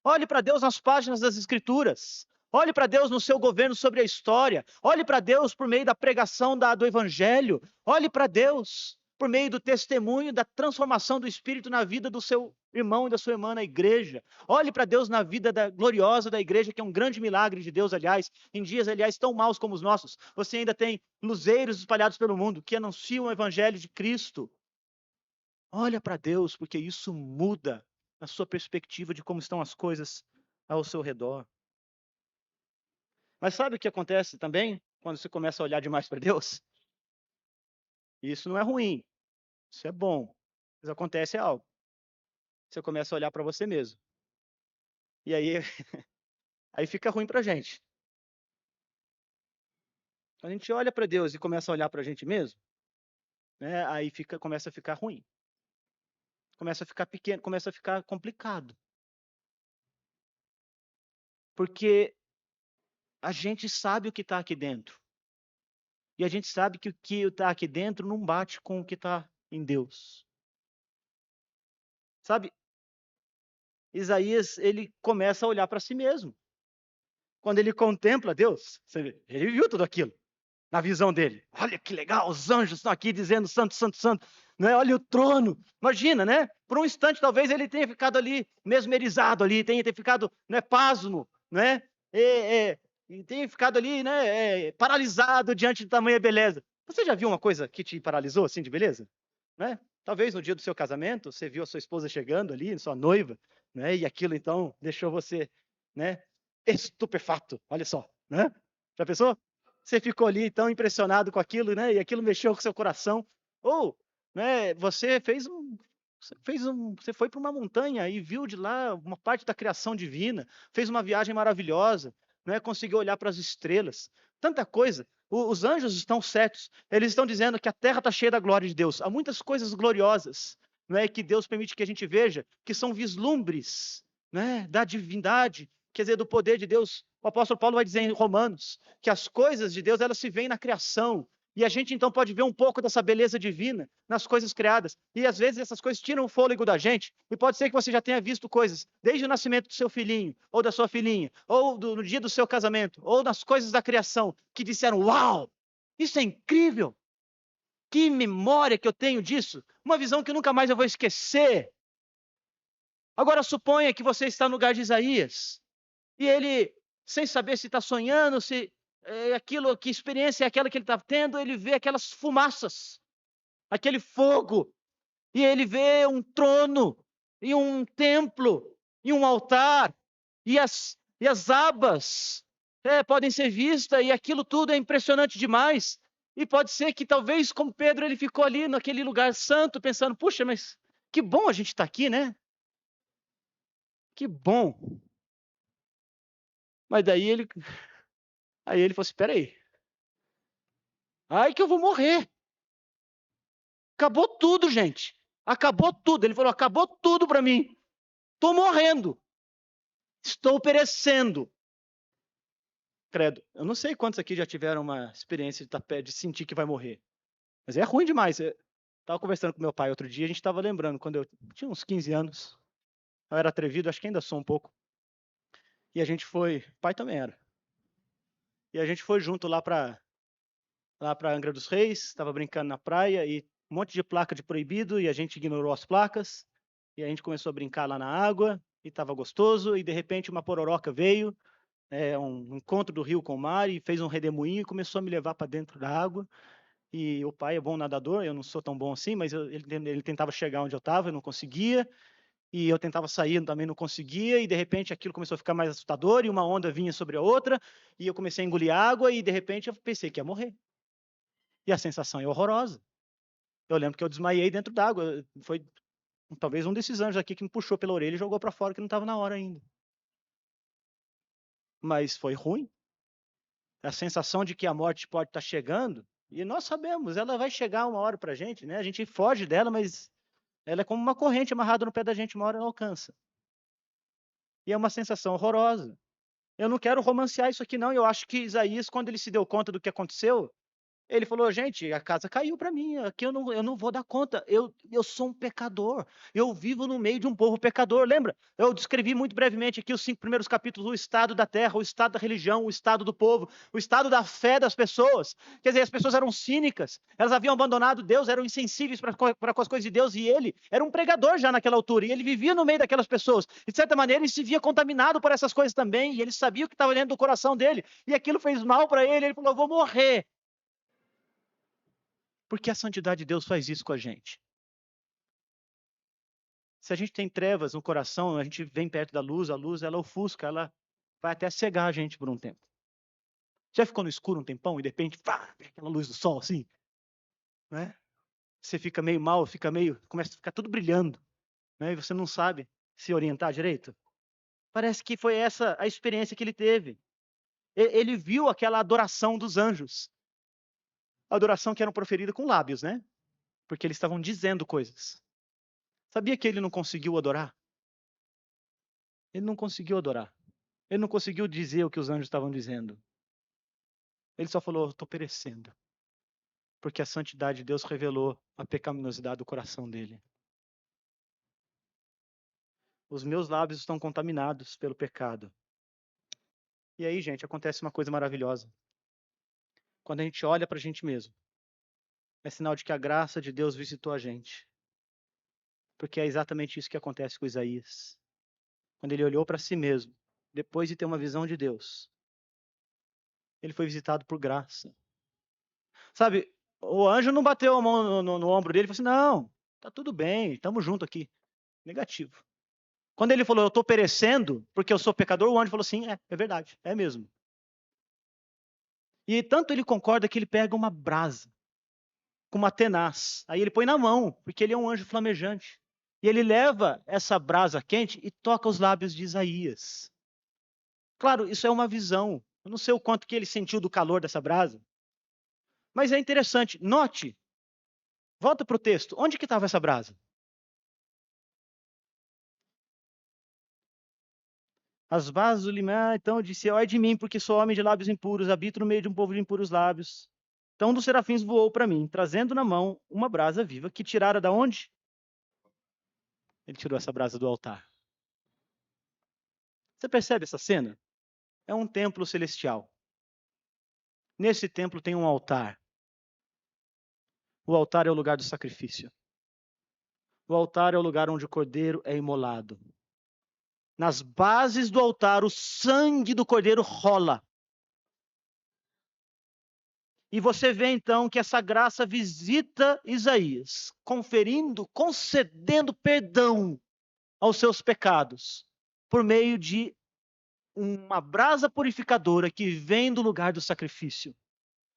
Olhe para Deus nas páginas das Escrituras. Olhe para Deus no seu governo sobre a história. Olhe para Deus por meio da pregação do Evangelho. Olhe para Deus por meio do testemunho da transformação do Espírito na vida do seu irmão e da sua irmã na igreja. Olhe para Deus na vida gloriosa da igreja, que é um grande milagre de Deus, aliás. Em dias, aliás, tão maus como os nossos, você ainda tem luzeiros espalhados pelo mundo que anunciam o Evangelho de Cristo. Olha para Deus, porque isso muda a sua perspectiva de como estão as coisas ao seu redor. Mas sabe o que acontece também quando você começa a olhar demais para Deus? Isso não é ruim, isso é bom. Mas acontece algo. Você começa a olhar para você mesmo. E aí, aí fica ruim para a gente. Quando a gente olha para Deus e começa a olhar para a gente mesmo, né, aí começa a ficar ruim. Começa a ficar pequeno, começa a ficar complicado. Porque a gente sabe o que está aqui dentro. E a gente sabe que o que está aqui dentro não bate com o que está em Deus. Sabe, Isaías, ele começa a olhar para si mesmo. Quando ele contempla Deus, você vê, ele viu tudo aquilo na visão dele. Olha que legal, os anjos estão aqui dizendo santo, santo, santo. Né? Olha o trono. Imagina, né? Por um instante, talvez ele tenha ficado ali mesmerizado ali, tenha ficado, né, pasmo, né? E tenha ficado ali, né, paralisado diante de tamanha beleza. Você já viu uma coisa que te paralisou assim de beleza? Né? Talvez no dia do seu casamento, você viu a sua esposa chegando ali, sua noiva, né? E aquilo então deixou você, né, estupefato. Olha só, né? Já pensou? Você ficou ali tão impressionado com aquilo, né? E aquilo mexeu com seu coração. Ou, né, você foi para uma montanha e viu de lá uma parte da criação divina, fez uma viagem maravilhosa, né? Conseguiu olhar para as estrelas, tanta coisa. Os anjos estão certos. Eles estão dizendo que a terra está cheia da glória de Deus. Há muitas coisas gloriosas, não é, que Deus permite que a gente veja, que são vislumbres, né, da divindade, quer dizer, do poder de Deus. O apóstolo Paulo vai dizer em Romanos que as coisas de Deus, elas se veem na criação. E a gente então pode ver um pouco dessa beleza divina nas coisas criadas. E às vezes essas coisas tiram o fôlego da gente. E pode ser que você já tenha visto coisas desde o nascimento do seu filhinho, ou da sua filhinha, ou no dia do seu casamento, ou nas coisas da criação, que disseram: Uau, isso é incrível! Que memória que eu tenho disso! Uma visão que nunca mais eu vou esquecer. Agora suponha que você está no lugar de Isaías. E ele, sem saber se está sonhando, se aquilo, que experiência é aquela que ele está tendo, ele vê aquelas fumaças, aquele fogo, e ele vê um trono, e um templo, e um altar, e as abas podem ser vistas, e aquilo tudo é impressionante demais. E pode ser que talvez, como Pedro, ele ficou ali naquele lugar santo, pensando: puxa, mas que bom a gente está aqui, né? Que bom. Mas aí ele falou assim: espera aí, ai que eu vou morrer. Acabou tudo, gente. Acabou tudo. Ele falou: acabou tudo para mim. Estou morrendo. Estou perecendo. Credo. Eu não sei quantos aqui já tiveram uma experiência de sentir que vai morrer. Mas é ruim demais. Eu estava conversando com meu pai outro dia, a gente estava lembrando, quando eu tinha uns 15 anos, eu era atrevido, acho que ainda sou um pouco. E a gente foi, o pai também era. E a gente foi junto lá para Angra dos Reis, estava brincando na praia e um monte de placa de proibido e a gente ignorou as placas. E a gente começou a brincar lá na água e estava gostoso e de repente uma pororoca veio, um encontro do rio com o mar e fez um redemoinho e começou a me levar para dentro da água. E o pai é bom nadador, eu não sou tão bom assim, mas ele tentava chegar onde eu estava, eu não conseguia. E eu tentava sair, também não conseguia, e de repente aquilo começou a ficar mais assustador, e uma onda vinha sobre a outra, e eu comecei a engolir água, e de repente eu pensei que ia morrer. E a sensação é horrorosa. Eu lembro que eu desmaiei dentro d'água. Foi talvez um desses anjos aqui que me puxou pela orelha e jogou para fora, que não estava na hora ainda. Mas foi ruim. A sensação de que a morte pode estar chegando, e nós sabemos, ela vai chegar uma hora para a gente, né? A gente foge dela, mas ela é como uma corrente amarrada no pé da gente, uma hora ela alcança. E é uma sensação horrorosa. Eu não quero romancear isso aqui, não. Eu acho que Isaías, quando ele se deu conta do que aconteceu, ele falou: gente, a casa caiu para mim, aqui eu não vou dar conta, eu sou um pecador, eu vivo no meio de um povo pecador. Lembra? Eu descrevi muito brevemente aqui os 5 primeiros capítulos, o estado da terra, o estado da religião, o estado do povo, o estado da fé das pessoas. Quer dizer, as pessoas eram cínicas, elas haviam abandonado Deus, eram insensíveis para com as coisas de Deus, e ele era um pregador já naquela altura, e ele vivia no meio daquelas pessoas. De certa maneira, ele se via contaminado por essas coisas também, e ele sabia o que estava dentro do coração dele, e aquilo fez mal para ele. Ele falou: eu vou morrer. Porque a santidade de Deus faz isso com a gente. Se a gente tem trevas no coração, a gente vem perto da luz, a luz ela ofusca, ela vai até cegar a gente por um tempo. Já ficou no escuro um tempão e de repente, pá, vem aquela luz do sol assim, né? Você fica meio mal, começa a ficar tudo brilhando, né? E você não sabe se orientar direito. Parece que foi essa a experiência que ele teve. Ele viu aquela adoração dos anjos. A adoração que era proferida com lábios, né? Porque eles estavam dizendo coisas. Sabia que ele não conseguiu adorar? Ele não conseguiu adorar. Ele não conseguiu dizer o que os anjos estavam dizendo. Ele só falou: estou perecendo. Porque a santidade de Deus revelou a pecaminosidade do coração dele. Os meus lábios estão contaminados pelo pecado. E aí, gente, acontece uma coisa maravilhosa. Quando a gente olha para a gente mesmo, é sinal de que a graça de Deus visitou a gente. Porque é exatamente isso que acontece com Isaías. Quando ele olhou para si mesmo, depois de ter uma visão de Deus, ele foi visitado por graça. Sabe, o anjo não bateu a mão no ombro dele e falou assim: não, tá tudo bem, estamos juntos aqui. Negativo. Quando ele falou: eu estou perecendo porque eu sou pecador, o anjo falou assim: é verdade, é mesmo. E tanto ele concorda que ele pega uma brasa com uma tenaz. Aí ele põe na mão, porque ele é um anjo flamejante. E ele leva essa brasa quente e toca os lábios de Isaías. Claro, isso é uma visão. Eu não sei o quanto que ele sentiu do calor dessa brasa. Mas é interessante. Note. Volta para o texto. Onde que estava essa brasa? As vasos do limiar, então disse: ai de mim, porque sou homem de lábios impuros, habito no meio de um povo de impuros lábios. Então um dos serafins voou para mim, trazendo na mão uma brasa viva, que tirara da onde? Ele tirou essa brasa do altar. Você percebe essa cena? É um templo celestial. Nesse templo tem um altar. O altar é o lugar do sacrifício. O altar é o lugar onde o cordeiro é imolado. Nas bases do altar, o sangue do cordeiro rola. E você vê então que essa graça visita Isaías, concedendo perdão aos seus pecados, por meio de uma brasa purificadora que vem do lugar do sacrifício.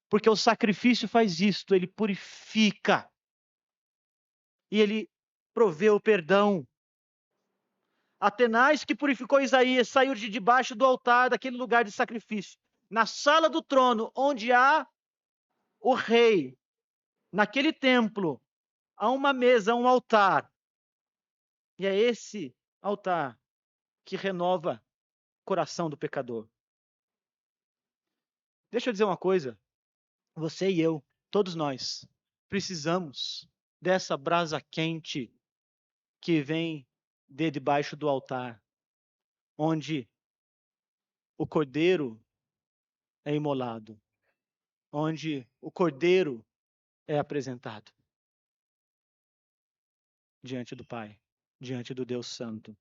Porque o sacrifício faz isto, ele purifica. E ele provê o perdão. Atenais que purificou Isaías saiu de debaixo do altar, daquele lugar de sacrifício. Na sala do trono, onde há o rei, naquele templo, há uma mesa, um altar. E é esse altar que renova o coração do pecador. Deixa eu dizer uma coisa. Você e eu, todos nós, precisamos dessa brasa quente que vem de debaixo do altar, onde o cordeiro é imolado, onde o cordeiro é apresentado diante do Pai, diante do Deus Santo.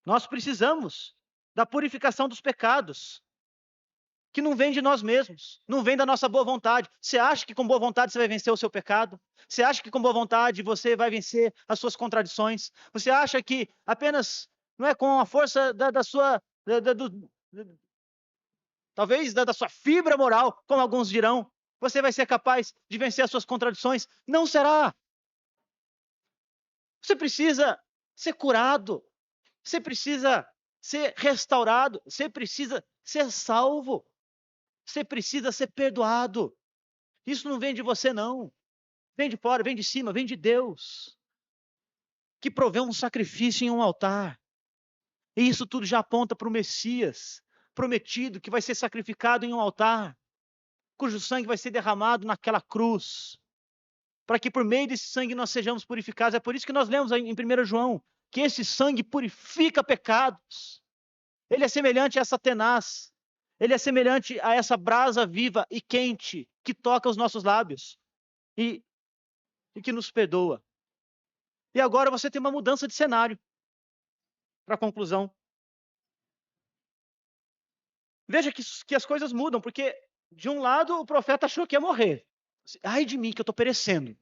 Nós precisamos da purificação dos pecados, que não vem de nós mesmos, não vem da nossa boa vontade. Você acha que com boa vontade você vai vencer o seu pecado? Você acha que com boa vontade você vai vencer as suas contradições? Você acha que apenas, não é com a força da sua, talvez da sua fibra moral, como alguns dirão, você vai ser capaz de vencer as suas contradições? Não será. Você precisa ser curado. Você precisa ser restaurado. Você precisa ser salvo. Você precisa ser perdoado. Isso não vem de você, não. Vem de fora, vem de cima, vem de Deus, que proveu um sacrifício em um altar. E isso tudo já aponta para o Messias prometido, que vai ser sacrificado em um altar, cujo sangue vai ser derramado naquela cruz, para que por meio desse sangue nós sejamos purificados. É por isso que nós lemos em 1 João, que esse sangue purifica pecados. Ele é semelhante a essa tenaz. Ele é semelhante a essa brasa viva e quente que toca os nossos lábios e que nos perdoa. E agora você tem uma mudança de cenário. Para a conclusão. Veja que as coisas mudam, porque de um lado o profeta achou que ia morrer. Ai de mim, que eu estou perecendo.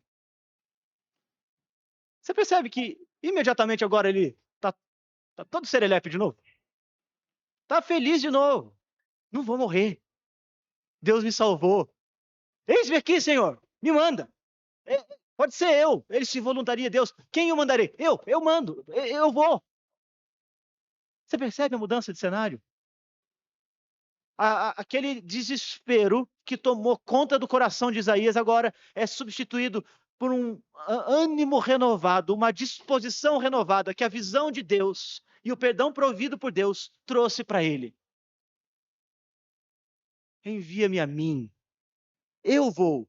Você percebe que imediatamente agora ele está todo serelepe de novo? Está feliz de novo. Não vou morrer. Deus me salvou. Eis-me aqui, Senhor. Me manda. Pode ser eu. Ele se voluntaria, Deus. Quem eu mandarei? Eu mando. Eu vou. Você percebe a mudança de cenário? Aquele desespero que tomou conta do coração de Isaías agora é substituído por um ânimo renovado, uma disposição renovada que a visão de Deus e o perdão provido por Deus trouxe para ele. Envia-me a mim. Eu vou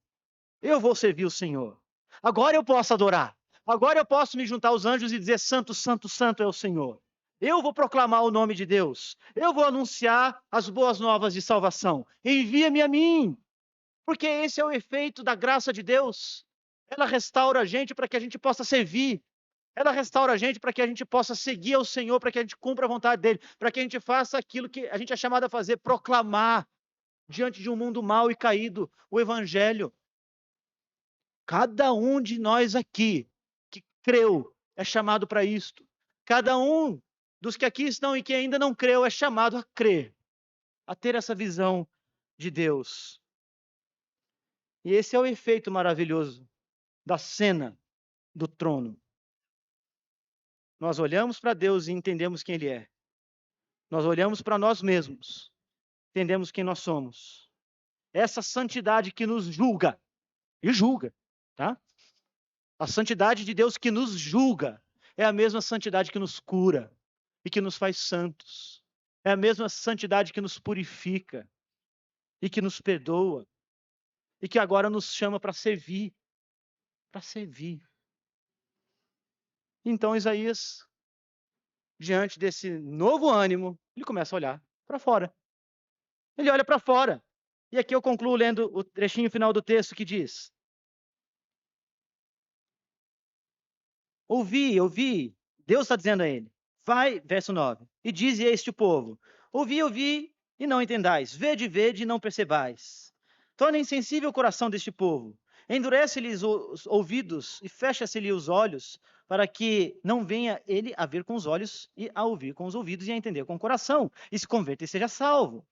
servir o Senhor. Agora eu posso adorar. Agora eu posso me juntar aos anjos e dizer: Santo, Santo, Santo é o Senhor. Eu vou proclamar o nome de Deus. Eu vou anunciar as boas novas de salvação. Envia-me a mim. Porque esse é o efeito da graça de Deus. Ela restaura a gente para que a gente possa servir. Ela restaura a gente para que a gente possa seguir ao Senhor, para que a gente cumpra a vontade dele, para que a gente faça aquilo que a gente é chamado a fazer, proclamar diante de um mundo mau e caído o evangelho. Cada um de nós aqui que creu é chamado para isto. Cada um dos que aqui estão e que ainda não creu é chamado a crer, a ter essa visão de Deus. E esse é o efeito maravilhoso da cena do trono. Nós olhamos para Deus e entendemos quem Ele é. Nós olhamos para nós mesmos, entendemos quem nós somos. Essa santidade que nos julga, e julga, tá? A santidade de Deus que nos julga é a mesma santidade que nos cura e que nos faz santos. É a mesma santidade que nos purifica e que nos perdoa e que agora nos chama para servir. Para servir. Então Isaías, diante desse novo ânimo, ele começa a olhar para fora. Ele olha para fora. E aqui eu concluo lendo o trechinho final do texto que diz: ouvi, Deus está dizendo a ele, vai, verso 9, e dize a este povo: ouvi, e não entendais, vede, e não percebais. Torna insensível o coração deste povo, endurece-lhes os ouvidos e fecha-se-lhe os olhos, para que não venha ele a ver com os olhos, e a ouvir com os ouvidos, e a entender com o coração, e se converta e seja salvo.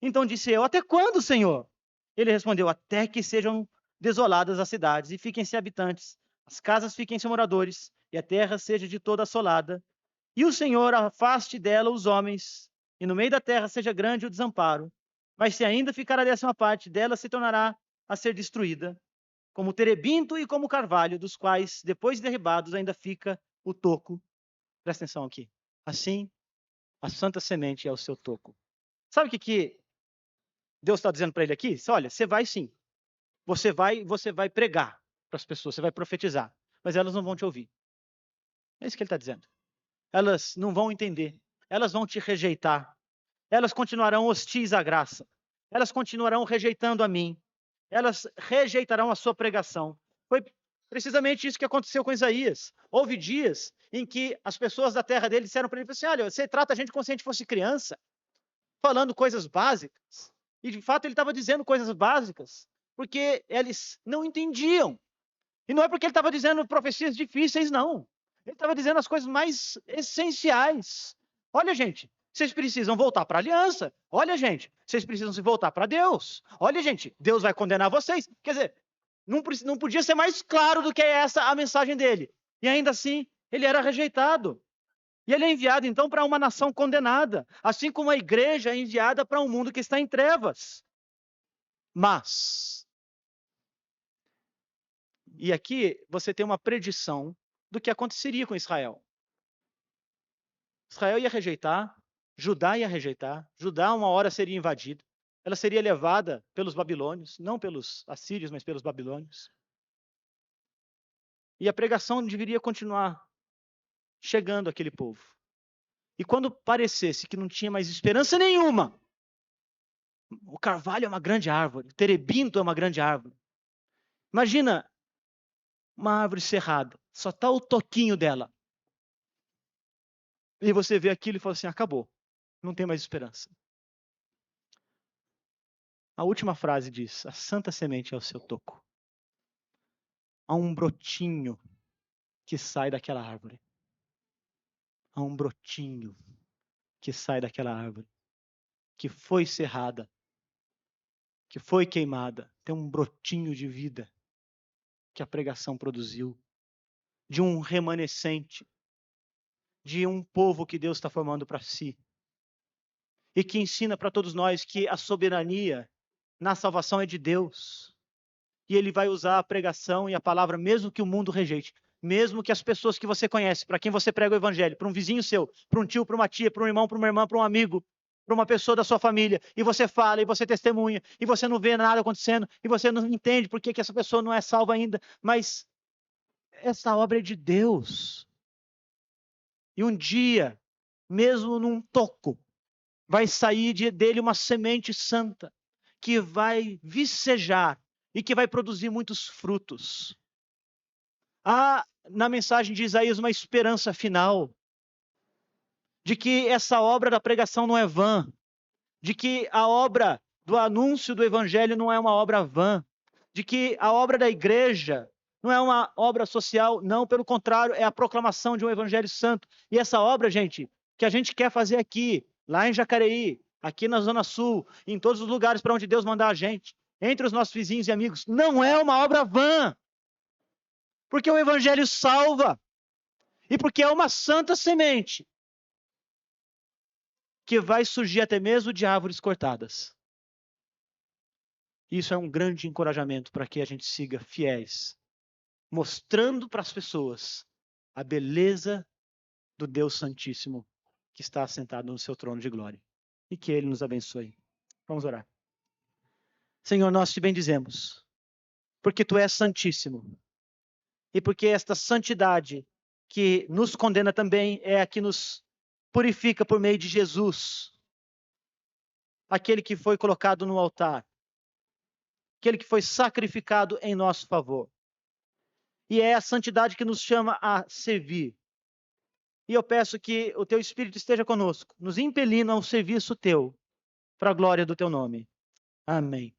Então disse eu: até quando, Senhor? Ele respondeu: até que sejam desoladas as cidades e fiquem sem habitantes, as casas fiquem sem moradores, e a terra seja de toda assolada. E o Senhor afaste dela os homens, e no meio da terra seja grande o desamparo. Mas se ainda ficar a 10ª parte, dela se tornará a ser destruída, como o terebinto e como o carvalho, dos quais, depois de derribados, ainda fica o toco. Presta atenção aqui. Assim, a santa semente é o seu toco. Sabe o que Deus está dizendo para ele aqui? Olha, você vai sim. Você vai pregar para as pessoas, você vai profetizar, mas elas não vão te ouvir. É isso que ele está dizendo. Elas não vão entender. Elas vão te rejeitar. Elas continuarão hostis à graça. Elas continuarão rejeitando a mim. Elas rejeitarão a sua pregação. Foi precisamente isso que aconteceu com Isaías. Houve dias em que as pessoas da terra dele disseram para ele assim: olha, você trata a gente como se a gente fosse criança, falando coisas básicas. E de fato ele estava dizendo coisas básicas, porque eles não entendiam. E não é porque ele estava dizendo profecias difíceis, não. Ele estava dizendo as coisas mais essenciais. Olha, gente, vocês precisam voltar para a aliança. Olha, gente, vocês precisam se voltar para Deus. Olha, gente, Deus vai condenar vocês. Quer dizer, não podia ser mais claro do que essa a mensagem dele. E ainda assim, ele era rejeitado. E ele é enviado, então, para uma nação condenada, assim como a igreja é enviada para um mundo que está em trevas. Mas, e aqui você tem uma predição do que aconteceria com Israel. Israel ia rejeitar, Judá ia rejeitar, Judá uma hora seria invadida, ela seria levada pelos babilônios, não pelos assírios, mas pelos babilônios. E a pregação deveria continuar chegando àquele povo. E quando parecesse que não tinha mais esperança nenhuma, o carvalho é uma grande árvore, o terebinto é uma grande árvore. Imagina uma árvore cerrada, só está o toquinho dela. E você vê aquilo e fala assim: acabou, não tem mais esperança. A última frase diz: a santa semente é o seu toco. Há um brotinho que sai daquela árvore. Há um brotinho que sai daquela árvore, que foi cerrada, que foi queimada, tem um brotinho de vida que a pregação produziu, de um remanescente, de um povo que Deus está formando para si, e que ensina para todos nós que a soberania na salvação é de Deus, e Ele vai usar a pregação e a palavra, mesmo que o mundo rejeite, mesmo que as pessoas que você conhece, para quem você prega o evangelho, para um vizinho seu, para um tio, para uma tia, para um irmão, para uma irmã, para um amigo, para uma pessoa da sua família, e você fala, e você testemunha, e você não vê nada acontecendo, e você não entende por que essa pessoa não é salva ainda, mas essa obra é de Deus. E um dia, mesmo num toco, vai sair dele uma semente santa, que vai vicejar e que vai produzir muitos frutos. Há na mensagem de Isaías uma esperança final, de que essa obra da pregação não é vã, de que a obra do anúncio do evangelho não é uma obra vã, de que a obra da igreja não é uma obra social, não, pelo contrário, é a proclamação de um evangelho santo. E essa obra, gente, que a gente quer fazer aqui, lá em Jacareí, aqui na Zona Sul, em todos os lugares para onde Deus mandar a gente, entre os nossos vizinhos e amigos, não é uma obra vã, porque o evangelho salva, e porque é uma santa semente que vai surgir até mesmo de árvores cortadas. Isso é um grande encorajamento para que a gente siga fiéis, mostrando para as pessoas a beleza do Deus Santíssimo que está assentado no seu trono de glória. E que Ele nos abençoe. Vamos orar. Senhor, nós te bendizemos, porque Tu és santíssimo. E porque esta santidade que nos condena também é a que nos purifica por meio de Jesus, aquele que foi colocado no altar, aquele que foi sacrificado em nosso favor. E é a santidade que nos chama a servir. E eu peço que o Teu Espírito esteja conosco, nos impelindo a um serviço Teu, para a glória do Teu nome. Amém.